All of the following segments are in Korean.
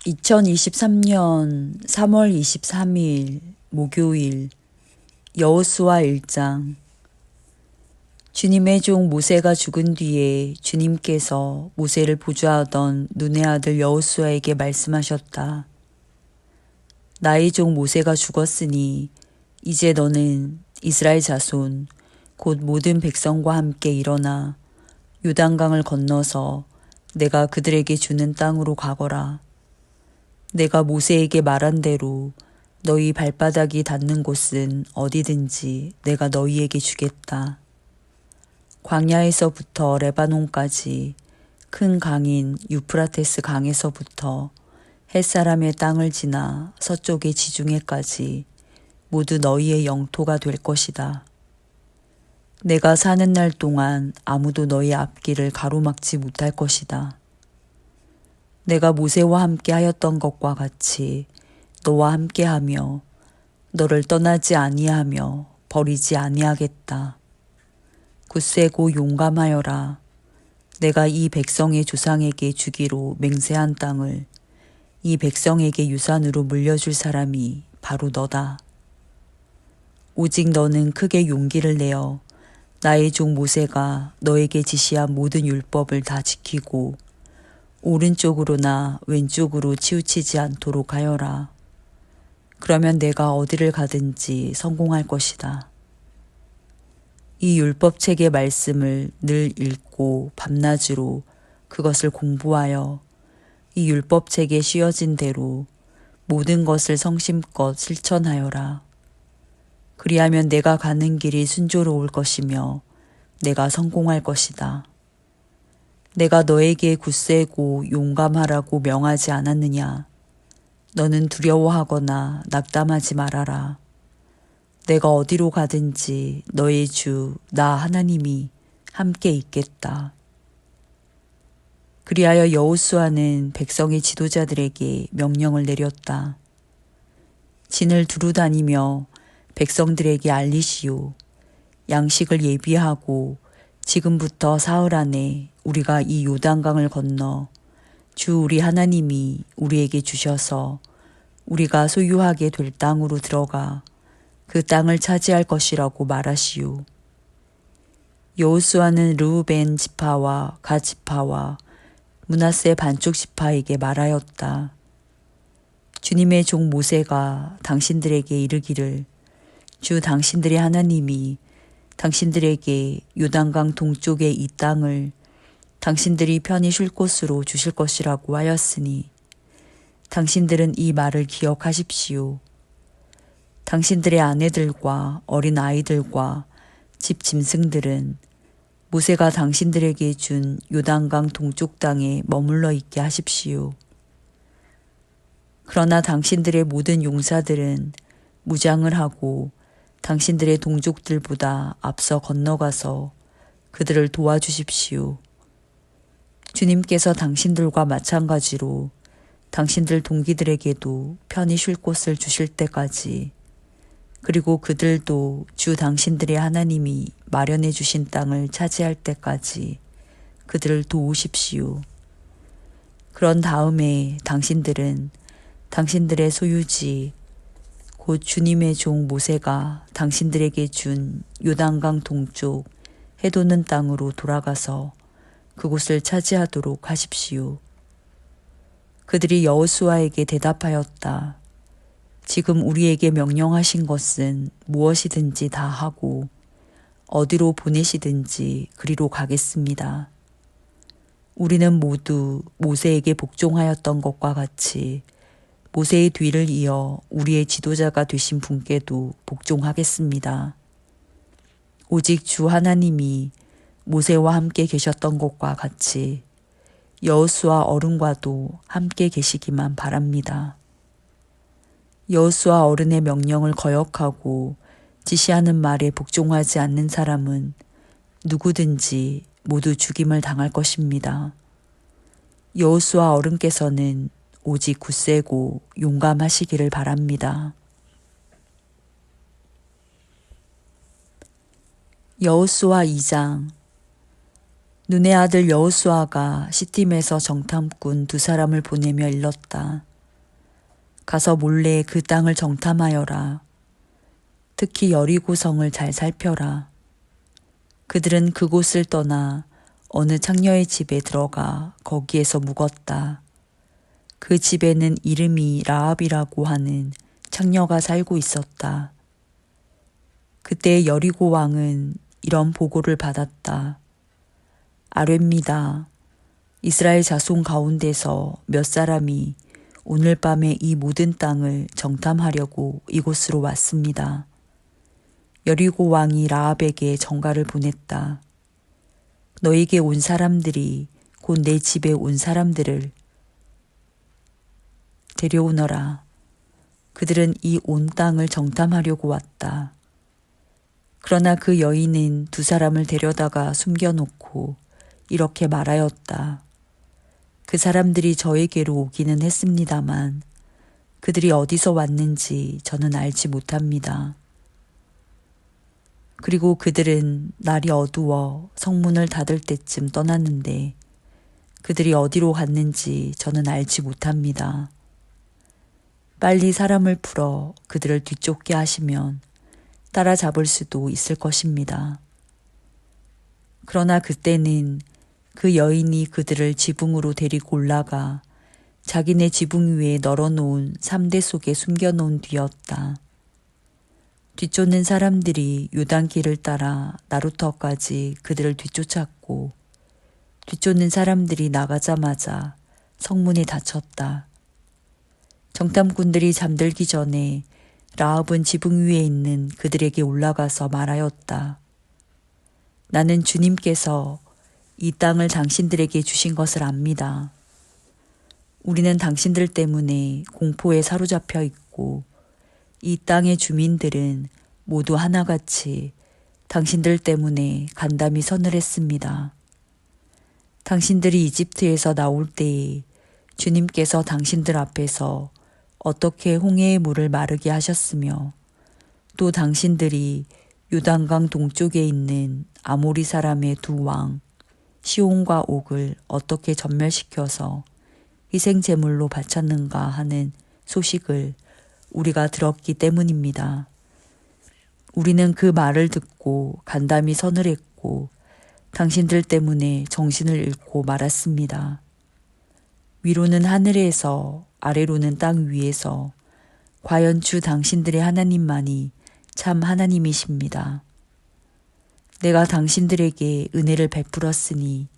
2023년 3월 23일 목요일 여호수아 1장. 주님의 종 모세가 죽은 뒤에 주님께서 모세를 보좌하던 눈의 아들 여호수아에게 말씀하셨다. 나의 종 모세가 죽었으니 이제 너는 이스라엘 자손 곧 모든 백성과 함께 일어나 요단강을 건너서 내가 그들에게 주는 땅으로 가거라. 내가 모세에게 말한 대로 너희 발바닥이 닿는 곳은 어디든지 내가 너희에게 주겠다. 광야에서부터 레바논까지 큰 강인 유프라테스 강에서부터 햇사람의 땅을 지나 서쪽의 지중해까지 모두 너희의 영토가 될 것이다. 내가 사는 날 동안 아무도 너희 앞길을 가로막지 못할 것이다. 내가 모세와 함께 하였던 것과 같이 너와 함께하며 너를 떠나지 아니하며 버리지 아니하겠다. 굳세고 용감하여라. 내가 이 백성의 조상에게 주기로 맹세한 땅을 이 백성에게 유산으로 물려줄 사람이 바로 너다. 오직 너는 크게 용기를 내어 나의 종 모세가 너에게 지시한 모든 율법을 다 지키고 오른쪽으로나 왼쪽으로 치우치지 않도록 하여라. 그러면 내가 어디를 가든지 성공할 것이다. 이 율법책의 말씀을 늘 읽고 밤낮으로 그것을 공부하여 이 율법책에 씌어진 대로 모든 것을 성심껏 실천하여라. 그리하면 내가 가는 길이 순조로울 것이며 내가 성공할 것이다. 내가 너에게 굳세고 용감하라고 명하지 않았느냐? 너는 두려워하거나 낙담하지 말아라. 내가 어디로 가든지 너의 주 나 하나님이 함께 있겠다. 그리하여 여호수아는 백성의 지도자들에게 명령을 내렸다. 진을 두루 다니며 백성들에게 알리시오. 양식을 예비하고 지금부터 사흘 안에 우리가 이 요단강을 건너 주 우리 하나님이 우리에게 주셔서 우리가 소유하게 될 땅으로 들어가 그 땅을 차지할 것이라고 말하시오. 여호수아는 르우벤 지파와 갓 지파와 므낫세 반쪽 지파에게 말하였다. 주님의 종 모세가 당신들에게 이르기를 주 당신들의 하나님이 당신들에게 요단강 동쪽의 이 땅을 당신들이 편히 쉴 곳으로 주실 것이라고 하였으니 당신들은 이 말을 기억하십시오. 당신들의 아내들과 어린 아이들과 집 짐승들은 모세가 당신들에게 준 요단강 동쪽 땅에 머물러 있게 하십시오. 그러나 당신들의 모든 용사들은 무장을 하고 당신들의 동족들보다 앞서 건너가서 그들을 도와주십시오. 주님께서 당신들과 마찬가지로 당신들 동기들에게도 편히 쉴 곳을 주실 때까지 그리고 그들도 주 당신들의 하나님이 마련해 주신 땅을 차지할 때까지 그들을 도우십시오. 그런 다음에 당신들은 당신들의 소유지 곧 주님의 종 모세가 당신들에게 준 요단강 동쪽 해돋는 땅으로 돌아가서 그곳을 차지하도록 하십시오. 그들이 여호수아에게 대답하였다. 지금 우리에게 명령하신 것은 무엇이든지 다 하고 어디로 보내시든지 그리로 가겠습니다. 우리는 모두 모세에게 복종하였던 것과 같이 모세의 뒤를 이어 우리의 지도자가 되신 분께도 복종하겠습니다. 오직 주 하나님이 모세와 함께 계셨던 것과 같이 여호수아 어른과도 함께 계시기만 바랍니다. 여호수아 어른의 명령을 거역하고 지시하는 말에 복종하지 않는 사람은 누구든지 모두 죽임을 당할 것입니다. 여호수아 어른께서는 오직 굳세고 용감하시기를 바랍니다. 여호수아 2장. 눈의 아들 여호수아가 시팀에서 정탐꾼 2 사람을 보내며 일렀다. 가서 몰래 그 땅을 정탐하여라. 특히 여리고성을 잘 살펴라. 그들은 그곳을 떠나 어느 창녀의 집에 들어가 거기에서 묵었다. 그 집에는 이름이 라합이라고 하는 창녀가 살고 있었다. 그때 여리고 왕은 이런 보고를 받았다. 아뢰입니다. 이스라엘 자손 가운데서 몇 사람이 오늘 밤에 이 모든 땅을 정탐하려고 이곳으로 왔습니다. 여리고 왕이 라합에게 전가를 보냈다. 너에게 온 사람들이 곧 내 집에 온 사람들을 데려오너라. 그들은 이 온 땅을 정탐하려고 왔다. 그러나 그 여인은 두 사람을 데려다가 숨겨놓고 이렇게 말하였다. 그 사람들이 저에게로 오기는 했습니다만 그들이 어디서 왔는지 저는 알지 못합니다. 그리고 그들은 날이 어두워 성문을 닫을 때쯤 떠났는데 그들이 어디로 갔는지 저는 알지 못합니다. 빨리 사람을 풀어 그들을 뒤쫓게 하시면 따라잡을 수도 있을 것입니다. 그러나 그때는 그 여인이 그들을 지붕으로 데리고 올라가 자기네 지붕 위에 널어놓은 삼대 속에 숨겨놓은 뒤였다. 뒤쫓는 사람들이 요단길을 따라 나루터까지 그들을 뒤쫓았고 뒤쫓는 사람들이 나가자마자 성문이 닫혔다. 정탐꾼들이 잠들기 전에 라합은 지붕 위에 있는 그들에게 올라가서 말하였다. 나는 주님께서 이 땅을 당신들에게 주신 것을 압니다. 우리는 당신들 때문에 공포에 사로잡혀 있고 이 땅의 주민들은 모두 하나같이 당신들 때문에 간담이 서늘했습니다. 당신들이 이집트에서 나올 때에 주님께서 당신들 앞에서 어떻게 홍해의 물을 마르게 하셨으며 또 당신들이 요단강 동쪽에 있는 아모리 사람의 두 왕 시온과 옥을 어떻게 전멸시켜서 희생제물로 바쳤는가 하는 소식을 우리가 들었기 때문입니다. 우리는 그 말을 듣고 간담이 서늘했고 당신들 때문에 정신을 잃고 말았습니다. 위로는 하늘에서 아래로는 땅 위에서 과연 주 당신들의 하나님만이 참 하나님이십니다. 내가 당신들에게 은혜를 베풀었으니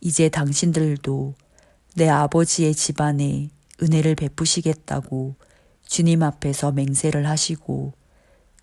이제 당신들도 내 아버지의 집안에 은혜를 베푸시겠다고 주님 앞에서 맹세를 하시고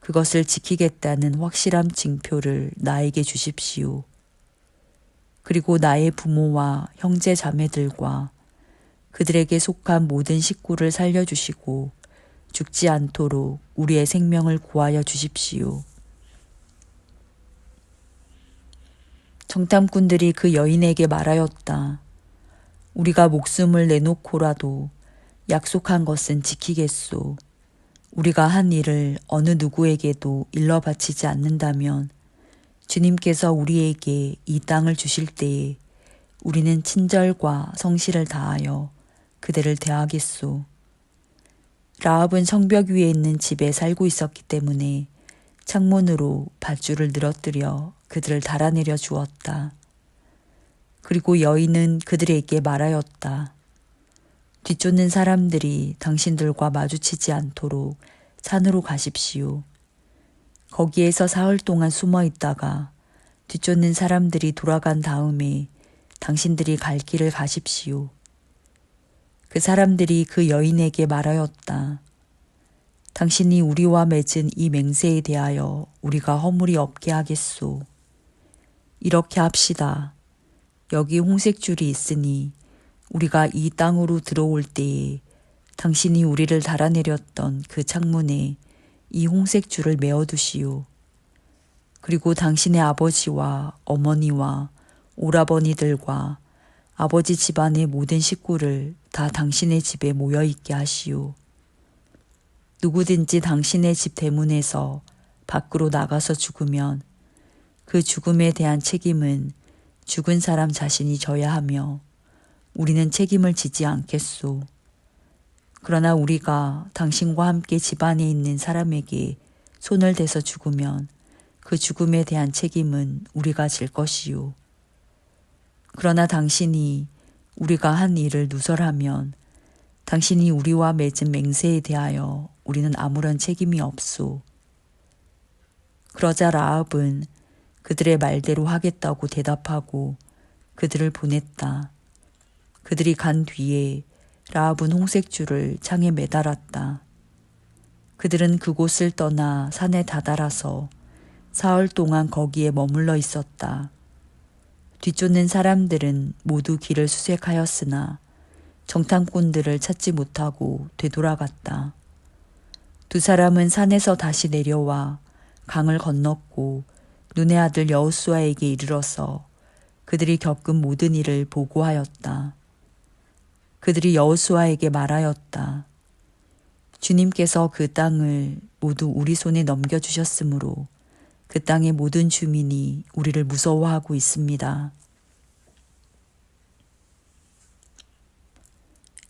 그것을 지키겠다는 확실한 징표를 나에게 주십시오. 그리고 나의 부모와 형제 자매들과 그들에게 속한 모든 식구를 살려주시고 죽지 않도록 우리의 생명을 구하여 주십시오. 정탐꾼들이 그 여인에게 말하였다. 우리가 목숨을 내놓고라도 약속한 것은 지키겠소. 우리가 한 일을 어느 누구에게도 일러 바치지 않는다면 주님께서 우리에게 이 땅을 주실 때에 우리는 친절과 성실을 다하여 그들을 대하겠소. 라합은 성벽 위에 있는 집에 살고 있었기 때문에 창문으로 밧줄을 늘어뜨려 그들을 달아내려 주었다. 그리고 여인은 그들에게 말하였다. 뒤쫓는 사람들이 당신들과 마주치지 않도록 산으로 가십시오. 거기에서 사흘 동안 숨어 있다가 뒤쫓는 사람들이 돌아간 다음에 당신들이 갈 길을 가십시오. 그 사람들이 그 여인에게 말하였다. 당신이 우리와 맺은 이 맹세에 대하여 우리가 허물이 없게 하겠소. 이렇게 합시다. 여기 홍색줄이 있으니 우리가 이 땅으로 들어올 때에 당신이 우리를 달아내렸던 그 창문에 이 홍색줄을 메어두시오. 그리고 당신의 아버지와 어머니와 오라버니들과 아버지 집안의 모든 식구를 다 당신의 집에 모여있게 하시오. 누구든지 당신의 집 대문에서 밖으로 나가서 죽으면 그 죽음에 대한 책임은 죽은 사람 자신이 져야 하며 우리는 책임을 지지 않겠소. 그러나 우리가 당신과 함께 집안에 있는 사람에게 손을 대서 죽으면 그 죽음에 대한 책임은 우리가 질 것이요. 그러나 당신이 우리가 한 일을 누설하면 당신이 우리와 맺은 맹세에 대하여 우리는 아무런 책임이 없소. 그러자 라합은 그들의 말대로 하겠다고 대답하고 그들을 보냈다. 그들이 간 뒤에 라합은 홍색줄을 창에 매달았다. 그들은 그곳을 떠나 산에 다다라서 사흘 동안 거기에 머물러 있었다. 뒤쫓는 사람들은 모두 길을 수색하였으나 정탐꾼들을 찾지 못하고 되돌아갔다. 두 사람은 산에서 다시 내려와 강을 건넜고 눈의 아들 여호수아에게 이르러서 그들이 겪은 모든 일을 보고하였다. 그들이 여호수아에게 말하였다. 주님께서 그 땅을 모두 우리 손에 넘겨주셨으므로 그 땅의 모든 주민이 우리를 무서워하고 있습니다.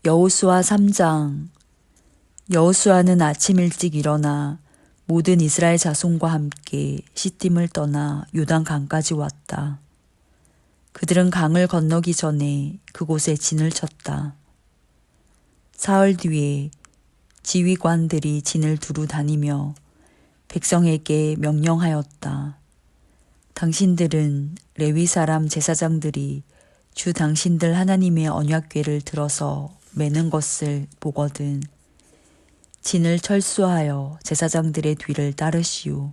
여호수아 3장. 여호수아는 아침 일찍 일어나 모든 이스라엘 자손과 함께 시딤을 떠나 요단 강까지 왔다. 그들은 강을 건너기 전에 그곳에 진을 쳤다. 사흘 뒤에 지휘관들이 진을 두루 다니며 백성에게 명령하였다. 당신들은 레위 사람 제사장들이 주 당신들 하나님의 언약궤를 들어서 매는 것을 보거든 진을 철수하여 제사장들의 뒤를 따르시오.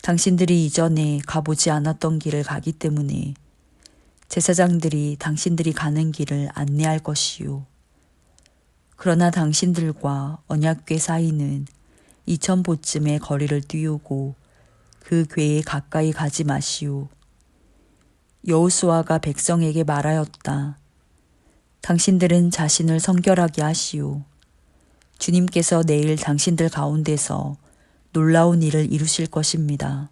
당신들이 이전에 가보지 않았던 길을 가기 때문에 제사장들이 당신들이 가는 길을 안내할 것이오. 그러나 당신들과 언약궤 사이는 2000보쯤의 거리를 띄우고 그 궤에 가까이 가지 마시오. 여호수아가 백성에게 말하였다. 당신들은 자신을 성결하게 하시오. 주님께서 내일 당신들 가운데서 놀라운 일을 이루실 것입니다.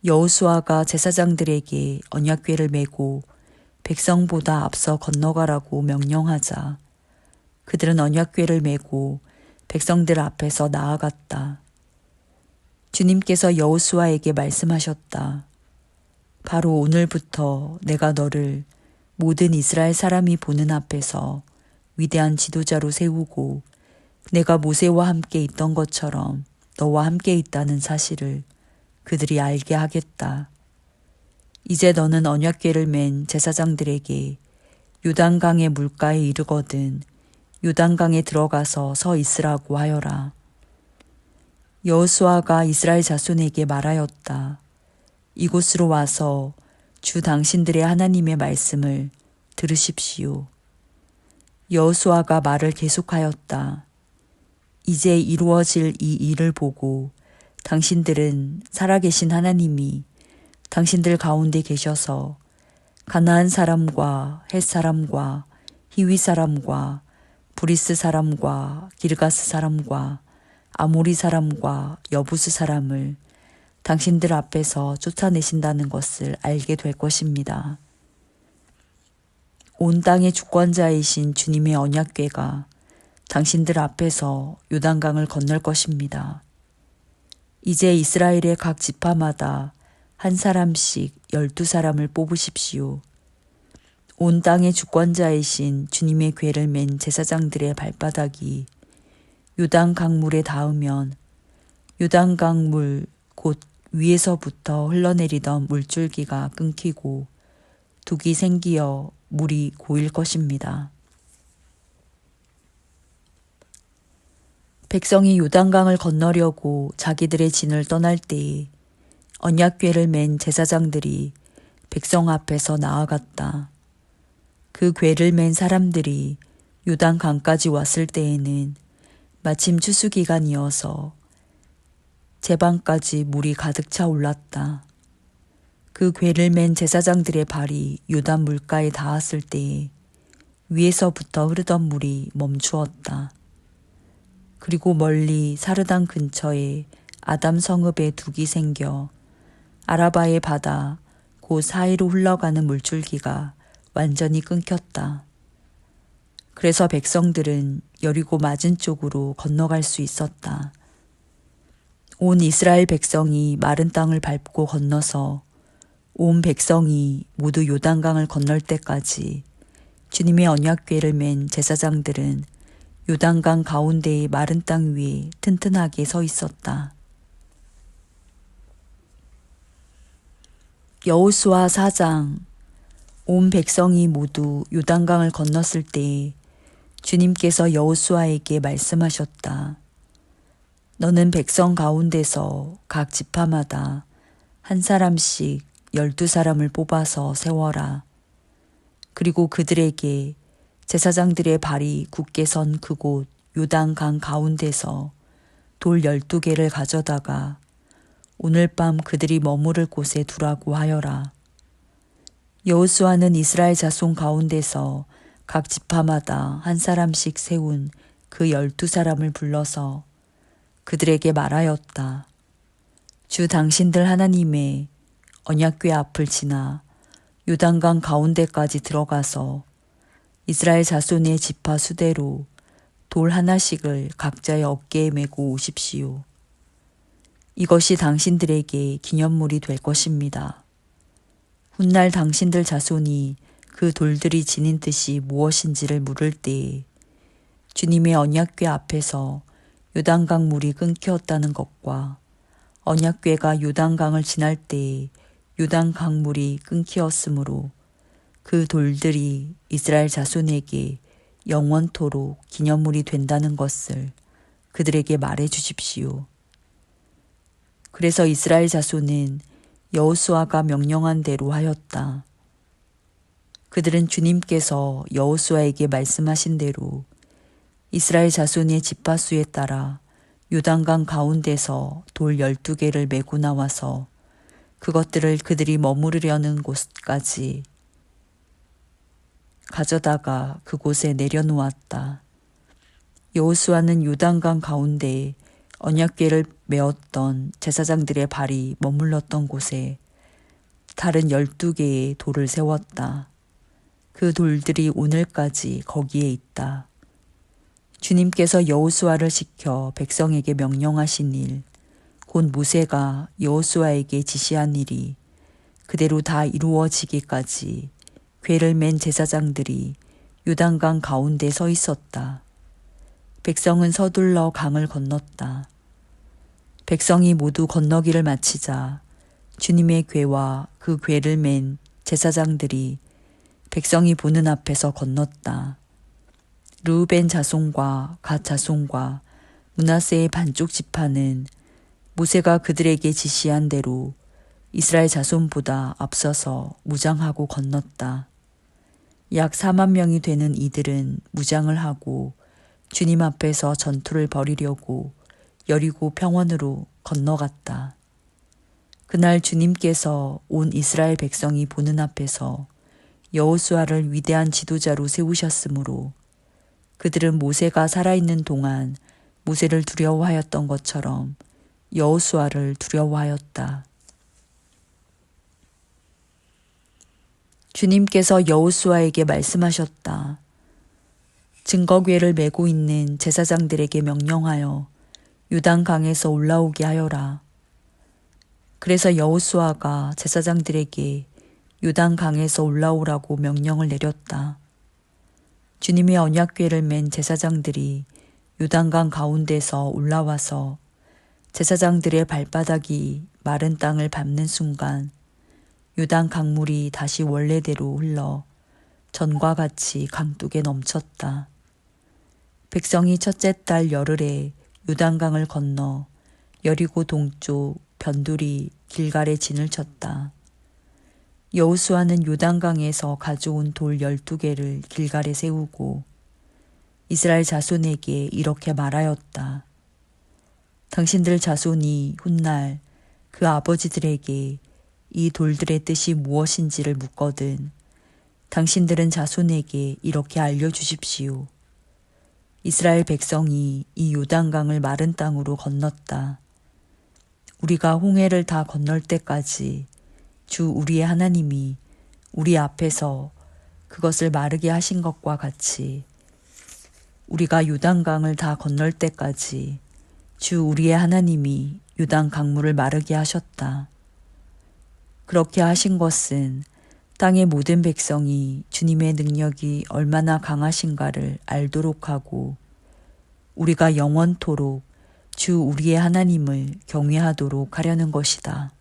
여호수아가 제사장들에게 언약궤를 메고 백성보다 앞서 건너가라고 명령하자 그들은 언약궤를 메고 백성들 앞에서 나아갔다. 주님께서 여호수아에게 말씀하셨다. 바로 오늘부터 내가 너를 모든 이스라엘 사람이 보는 앞에서 위대한 지도자로 세우고 내가 모세와 함께 있던 것처럼 너와 함께 있다는 사실을 그들이 알게 하겠다. 이제 너는 언약궤를 맨 제사장들에게 요단강의 물가에 이르거든 요단강에 들어가서 서 있으라고 하여라. 여호수아가 이스라엘 자손에게 말하였다. 이곳으로 와서 주 당신들의 하나님의 말씀을 들으십시오. 여호수아가 말을 계속하였다. 이제 이루어질 이 일을 보고 당신들은 살아계신 하나님이 당신들 가운데 계셔서 가나안 사람과 헷 사람과 히위 사람과 브리스 사람과 기르가스 사람과 아모리 사람과 여부스 사람을 당신들 앞에서 쫓아내신다는 것을 알게 될 것입니다. 온 땅의 주권자이신 주님의 언약궤가 당신들 앞에서 요단강을 건널 것입니다. 이제 이스라엘의 각 지파마다 한 사람씩 12사람을 뽑으십시오. 온 땅의 주권자이신 주님의 궤를 맨 제사장들의 발바닥이 요단강물에 닿으면 요단강물 곧 위에서부터 흘러내리던 물줄기가 끊기고 둑이 생기어 물이 고일 것입니다. 백성이 요단강을 건너려고 자기들의 진을 떠날 때에 언약궤를 맨 제사장들이 백성 앞에서 나아갔다. 그 궤를 맨 사람들이 요단강까지 왔을 때에는 마침 추수기간이어서 제방까지 물이 가득 차 올랐다. 그 궤를 맨 제사장들의 발이 요단 물가에 닿았을 때에 위에서부터 흐르던 물이 멈추었다. 그리고 멀리 사르단 근처에 아담 성읍에 둑이 생겨 아라바의 바다 곧 사이로 흘러가는 물줄기가 완전히 끊겼다. 그래서 백성들은 여리고 맞은 쪽으로 건너갈 수 있었다. 온 이스라엘 백성이 마른 땅을 밟고 건너서 온 백성이 모두 요단강을 건널 때까지 주님의 언약궤를 맨 제사장들은 요단강 가운데의 마른 땅 위에 튼튼하게 서 있었다. 여호수아 4장. 온 백성이 모두 요단강을 건넜을 때에 주님께서 여호수아에게 말씀하셨다. 너는 백성 가운데서 각 지파마다 한 사람씩 12사람을 뽑아서 세워라. 그리고 그들에게 제사장들의 발이 굳게 선 그곳 요단강 가운데서 돌 12개를 가져다가 오늘 밤 그들이 머무를 곳에 두라고 하여라. 여호수아는 이스라엘 자손 가운데서 각 지파마다 한 사람씩 세운 그 12사람을 불러서 그들에게 말하였다. 주 당신들 하나님의 언약궤 앞을 지나 요단강 가운데까지 들어가서 이스라엘 자손의 지파 수대로 돌 하나씩을 각자의 어깨에 메고 오십시오. 이것이 당신들에게 기념물이 될 것입니다. 훗날 당신들 자손이 그 돌들이 지닌 뜻이 무엇인지를 물을 때에 주님의 언약궤 앞에서 요단강 물이 끊겼다는 것과 언약궤가 요단강을 지날 때에 요단강 물이 끊기었으므로 그 돌들이 이스라엘 자손에게 영원토록 기념물이 된다는 것을 그들에게 말해 주십시오. 그래서 이스라엘 자손은 여호수아가 명령한 대로 하였다. 그들은 주님께서 여호수아에게 말씀하신 대로 이스라엘 자손의 지파수에 따라 요단강 가운데서 돌 12개를 메고 나와서 그것들을 그들이 머무르려는 곳까지 가져다가 그곳에 내려놓았다. 여호수아는 요단강 가운데에 언약궤를 메었던 제사장들의 발이 머물렀던 곳에 다른 12개의 돌을 세웠다. 그 돌들이 오늘까지 거기에 있다. 주님께서 여호수아를 시켜 백성에게 명령하신 일, 곧 모세가 여호수아에게 지시한 일이 그대로 다 이루어지기까지 궤를 맨 제사장들이 요단강 가운데 서 있었다. 백성은 서둘러 강을 건넜다. 백성이 모두 건너기를 마치자 주님의 궤와 그 궤를 맨 제사장들이 백성이 보는 앞에서 건넜다. 르우벤 자손과 갓 자손과 므낫세의 반쪽 지파는 모세가 그들에게 지시한 대로 이스라엘 자손보다 앞서서 무장하고 건넜다. 약 4만 명이 되는 이들은 무장을 하고 주님 앞에서 전투를 벌이려고 여리고 평원으로 건너갔다. 그날 주님께서 온 이스라엘 백성이 보는 앞에서 여호수아를 위대한 지도자로 세우셨으므로 그들은 모세가 살아있는 동안 모세를 두려워하였던 것처럼 여호수아를 두려워하였다. 주님께서 여호수아에게 말씀하셨다. 증거궤를 메고 있는 제사장들에게 명령하여 요단강에서 올라오게 하여라. 그래서 여호수아가 제사장들에게 요단강에서 올라오라고 명령을 내렸다. 주님의 언약궤를 맨 제사장들이 요단강 가운데서 올라와서 제사장들의 발바닥이 마른 땅을 밟는 순간 요단 강물이 다시 원래대로 흘러 전과 같이 강둑에 넘쳤다. 백성이 첫째 달 열흘에 요단강을 건너 여리고 동쪽 변두리 길갈에 진을 쳤다. 여호수아는 요단강에서 가져온 돌 12개를 길갈에 세우고 이스라엘 자손에게 이렇게 말하였다. 당신들 자손이 훗날 그 아버지들에게 이 돌들의 뜻이 무엇인지를 묻거든 당신들은 자손에게 이렇게 알려주십시오. 이스라엘 백성이 이 요단강을 마른 땅으로 건넜다. 우리가 홍해를 다 건널 때까지 주 우리의 하나님이 우리 앞에서 그것을 마르게 하신 것과 같이 우리가 요단강을 다 건널 때까지 주 우리의 하나님이 요단 강물을 마르게 하셨다. 그렇게 하신 것은 땅의 모든 백성이 주님의 능력이 얼마나 강하신가를 알도록 하고 우리가 영원토록 주 우리의 하나님을 경외하도록 하려는 것이다.